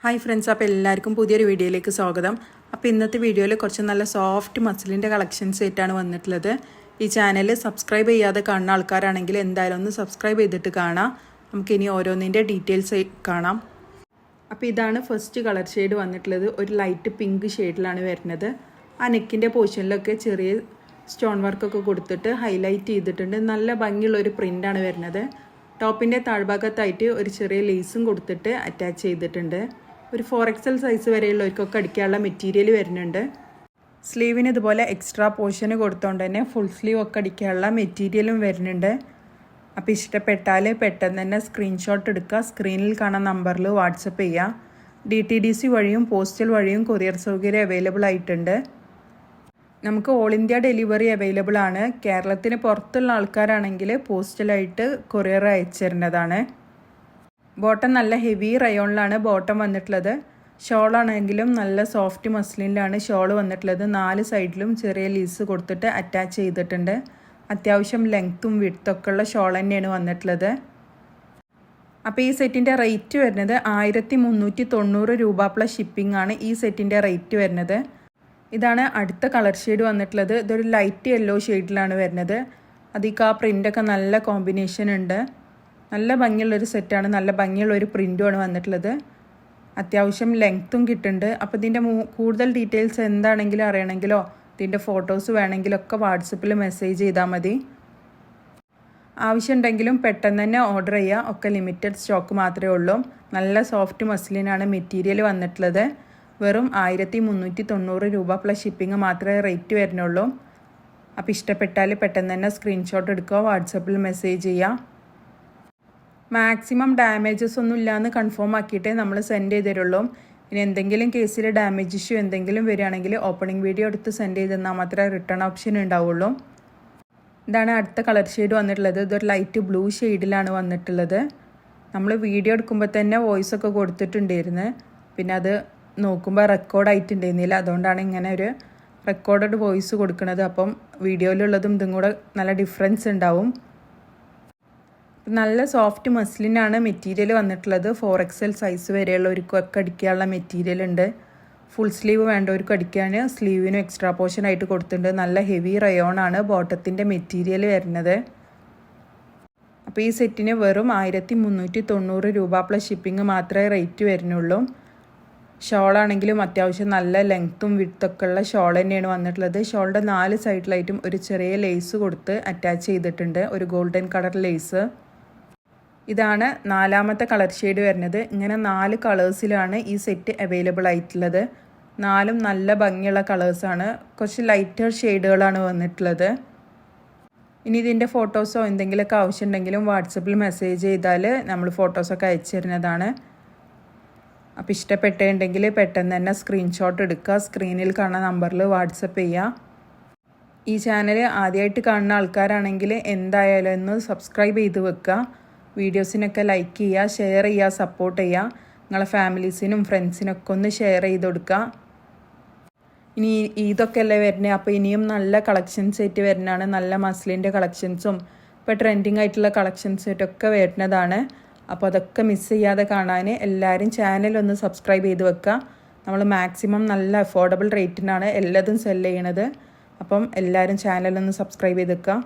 Hi friends, അപ്പോൾ എല്ലാവർക്കും പുതിയൊരു വീഡിയോയിലേക്ക് സ്വാഗതം. അപ്പോൾ ഇന്നത്തെ വീഡിയോയിൽ കുറച്ച് നല്ല സോഫ്റ്റ് മസിലിൻ്റെ കളക്ഷൻസ് ആയിട്ടാണ് വന്നിട്ടുള്ളത്. ഈ ചാനൽ സബ്സ്ക്രൈബ് ചെയ്യാതെ കാണുന്ന ആൾക്കാരാണെങ്കിൽ എന്തായാലും ഒന്ന് സബ്സ്ക്രൈബ് ചെയ്തിട്ട് കാണാം. നമുക്കിനി ഓരോന്നിൻ്റെ ഡീറ്റെയിൽസ് കാണാം. അപ്പോൾ ഇതാണ് ഫസ്റ്റ് കളർ ഷെയ്ഡ് വന്നിട്ടുള്ളത്. ഒരു ലൈറ്റ് പിങ്ക് ഷെയ്ഡിലാണ് വരുന്നത്. ആ നെക്കിൻ്റെ പോർഷനിലൊക്കെ ചെറിയ സ്റ്റോൺ വർക്കൊക്കെ കൊടുത്തിട്ട് ഹൈലൈറ്റ് ചെയ്തിട്ടുണ്ട്. നല്ല ഭംഗിയുള്ളൊരു പ്രിൻ്റാണ് വരുന്നത്. ടോപ്പിൻ്റെ താഴ്ഭാഗത്തായിട്ട് ഒരു ചെറിയ ലേസും കൊടുത്തിട്ട് അറ്റാച്ച് ചെയ്തിട്ടുണ്ട്. ഒരു 4XL സൈസ് വരെയുള്ളവർക്കൊക്കെ അടിക്കാനുള്ള മെറ്റീരിയൽ വരുന്നുണ്ട്. സ്ലീവിന് ഇതുപോലെ എക്സ്ട്രാ പോർഷന് കൊടുത്തുകൊണ്ട് തന്നെ ഫുൾ സ്ലീവ് ഒക്കെ അടിക്കാനുള്ള മെറ്റീരിയലും വരുന്നുണ്ട്. അപ്പോൾ ഇഷ്ടപ്പെട്ടാൽ പെട്ടെന്ന് തന്നെ സ്ക്രീൻഷോട്ട് എടുക്കുക. സ്ക്രീനിൽ കാണുന്ന നമ്പറിൽ വാട്സപ്പ് ചെയ്യുക. DTDC വഴിയും പോസ്റ്റൽ വഴിയും കൊറിയർ സൗകര്യം അവൈലബിൾ ആയിട്ടുണ്ട്. നമുക്ക് ഓൾ ഇന്ത്യ ഡെലിവറി അവൈലബിൾ ആണ്. കേരളത്തിന് പുറത്തുള്ള ആൾക്കാരാണെങ്കിൽ പോസ്റ്റലായിട്ട് കൊറിയർ അയച്ചു തരുന്നതാണ്. ബോട്ടം നല്ല ഹെവി റയോണിലാണ് ബോട്ടം വന്നിട്ടുള്ളത്. ഷോളാണെങ്കിലും നല്ല സോഫ്റ്റ് മസ്ലിനിലാണ് ഷോൾ വന്നിട്ടുള്ളത്. 4 സൈഡിലും ചെറിയ ലീസ് കൊടുത്തിട്ട് അറ്റാച്ച് ചെയ്തിട്ടുണ്ട്. അത്യാവശ്യം ലെങ്ത്തും വിഡ്ത്തൊക്കെ ഉള്ള ഷോൾ തന്നെയാണ് വന്നിട്ടുള്ളത്. അപ്പോൾ ഈ സെറ്റിൻ്റെ റേറ്റ് വരുന്നത് 1390 രൂപ പ്ലസ് ഷിപ്പിംഗ് ആണ് ഈ സെറ്റിൻ്റെ റേറ്റ് വരുന്നത്. ഇതാണ് അടുത്ത കളർ ഷെയ്ഡ് വന്നിട്ടുള്ളത്. ഇതൊരു ലൈറ്റ് യെല്ലോ ഷെയ്ഡിലാണ് വരുന്നത്. അതിക്ക് ആ പ്രിൻ്റൊക്കെ നല്ല കോമ്പിനേഷൻ ഉണ്ട്. നല്ല ഭംഗിയുള്ളൊരു സെറ്റാണ്. നല്ല ഭംഗിയുള്ളൊരു പ്രിൻറ്റുമാണ് വന്നിട്ടുള്ളത്. അത്യാവശ്യം ലെങ്ത്തും കിട്ടുന്നുണ്ട്. അപ്പോൾ ഇതിൻ്റെ കൂടുതൽ ഡീറ്റെയിൽസ് എന്താണെങ്കിലും അറിയണമെങ്കിലോ ഇതിൻ്റെ ഫോട്ടോസ് വേണമെങ്കിലൊക്കെ വാട്സപ്പിൽ മെസ്സേജ് ചെയ്താൽ മതി. ആവശ്യമുണ്ടെങ്കിലും പെട്ടെന്ന് തന്നെ ഓർഡർ ചെയ്യുക. ഒക്കെ ലിമിറ്റഡ് സ്റ്റോക്ക് മാത്രമേ ഉള്ളൂ. നല്ല സോഫ്റ്റ് മസ്ലിനാണ് മെറ്റീരിയൽ വന്നിട്ടുള്ളത്. വെറും 1390 രൂപ പ്ലസ് ഷിപ്പിംഗ് മാത്രമേ റേറ്റ് വരുന്നുള്ളൂ. അപ്പോൾ ഇഷ്ടപ്പെട്ടാൽ പെട്ടെന്ന് തന്നെ സ്ക്രീൻഷോട്ട് എടുക്കുക, വാട്സപ്പിൽ മെസ്സേജ് ചെയ്യുക. മാക്സിമം ഡാമേജസ് ഒന്നും ഇല്ലയെന്ന് കൺഫേം ആക്കിയിട്ടേ നമ്മൾ സെൻഡ് ചെയ്ത് തരുള്ളൂ. ഇനി എന്തെങ്കിലും കേസിൽ ഡാമേജ് ഇഷ്യൂ എന്തെങ്കിലും വരികയാണെങ്കിൽ ഓപ്പണിംഗ് വീഡിയോ എടുത്ത് സെൻഡ് ചെയ്ത് തന്നാൽ മാത്രമേ റിട്ടേൺ ഓപ്ഷൻ ഉണ്ടാവുള്ളൂ. ഇതാണ് അടുത്ത കളർ ഷെയ്ഡ് വന്നിട്ടുള്ളത്. ഇതൊരു ലൈറ്റ് ബ്ലൂ ഷെയ്ഡിലാണ് വന്നിട്ടുള്ളത്. നമ്മൾ വീഡിയോ എടുക്കുമ്പോൾ തന്നെ വോയിസ് ഒക്കെ കൊടുത്തിട്ടുണ്ടായിരുന്നു. പിന്നെ അത് നോക്കുമ്പോൾ റെക്കോർഡായിട്ടുണ്ടായിരുന്നില്ല. അതുകൊണ്ടാണ് ഇങ്ങനെ ഒരു റെക്കോർഡഡ് വോയിസ് കൊടുക്കുന്നത്. അപ്പം വീഡിയോയിലുള്ളതും ഇതും കൂടെ നല്ല ഡിഫറൻസ് ഉണ്ടാവും. നല്ല സോഫ്റ്റ് മസ്ലിനാണ് മെറ്റീരിയൽ വന്നിട്ടുള്ളത്. 4XL സൈസ് വരെയുള്ളവർക്കൊക്കെ അടിക്കാനുള്ള മെറ്റീരിയൽ ഉണ്ട്. ഫുൾ സ്ലീവ് വേണ്ടവർക്ക് അടിക്കാൻ സ്ലീവിനും എക്സ്ട്രാ പോർഷൻ ആയിട്ട് കൊടുത്തിട്ടുണ്ട്. നല്ല ഹെവി റയോണാണ് ബോട്ടത്തിൻ്റെ മെറ്റീരിയൽ വരുന്നത്. അപ്പോൾ ഈ സെറ്റിന് വെറും 1390 രൂപ പ്ലസ് ഷിപ്പിംഗ് മാത്രമേ റേറ്റ് വരുന്നുള്ളൂ. ഷോളാണെങ്കിലും അത്യാവശ്യം നല്ല ലെങ്ത്തും വിഡ്ത്തൊക്കെ ഉള്ള ഷോൾ തന്നെയാണ് വന്നിട്ടുള്ളത്. ഷോളിൻ്റെ 4 സൈഡിലായിട്ടും ഒരു ചെറിയ ലേസ് കൊടുത്ത് അറ്റാച്ച് ചെയ്തിട്ടുണ്ട്. ഒരു ഗോൾഡൻ കളർ ലേസ്. ഇതാണ് നാലാമത്തെ കളർ ഷെയ്ഡ് വരുന്നത്. ഇങ്ങനെ 4 കളേഴ്സിലാണ് ഈ സെറ്റ് അവൈലബിൾ ആയിട്ടുള്ളത്. 4ഉം നല്ല ഭംഗിയുള്ള കളേഴ്സാണ്. കുറച്ച് ലൈറ്റർ ഷെയ്ഡുകളാണ് വന്നിട്ടുള്ളത്. ഇനി ഇതിൻ്റെ ഫോട്ടോസോ എന്തെങ്കിലുമൊക്കെ ആവശ്യമുണ്ടെങ്കിലും വാട്സപ്പിൽ മെസ്സേജ് ചെയ്താൽ നമ്മൾ ഫോട്ടോസൊക്കെ അയച്ചു തരുന്നതാണ്. അപ്പോൾ ഇഷ്ടപ്പെട്ടിട്ടുണ്ടെങ്കിൽ പെട്ടെന്ന് തന്നെ സ്ക്രീൻഷോട്ട് എടുക്കുക. സ്ക്രീനിൽ കാണുന്ന നമ്പറിൽ വാട്സപ്പ് ചെയ്യുക. ഈ ചാനൽ ആദ്യമായിട്ട് കാണുന്ന ആൾക്കാരാണെങ്കിൽ എന്തായാലും ഒന്ന് സബ്സ്ക്രൈബ് ചെയ്ത് വെക്കുക. വീഡിയോസിനൊക്കെ ലൈക്ക് ചെയ്യുക, ഷെയർ ചെയ്യുക, സപ്പോർട്ട് ചെയ്യുക. നിങ്ങളെ ഫാമിലീസിനും ഫ്രണ്ട്സിനൊക്കെ ഒന്ന് ഷെയർ ചെയ്ത് കൊടുക്കുക. ഇനി ഇതൊക്കെ അല്ലേ വരുന്നത്. അപ്പോൾ ഇനിയും നല്ല കളക്ഷൻസ് ആയിട്ട് വരുന്നതാണ്. നല്ല മസ്ലിൻ്റെ കളക്ഷൻസും ഇപ്പോൾ ട്രെൻഡിങ് ആയിട്ടുള്ള കളക്ഷൻസായിട്ടൊക്കെ വരുന്നതാണ്. അപ്പോൾ അതൊക്കെ മിസ് ചെയ്യാതെ കാണാൻ എല്ലാവരും ചാനലൊന്ന് സബ്സ്ക്രൈബ് ചെയ്ത് വെക്കുക. നമ്മൾ മാക്സിമം നല്ല അഫോർഡബിൾ റേറ്റിനാണ് എല്ലാതും സെല് ചെയ്യണത്. അപ്പം എല്ലാവരും ചാനലൊന്ന് സബ്സ്ക്രൈബ് ചെയ്ത് വെക്കുക.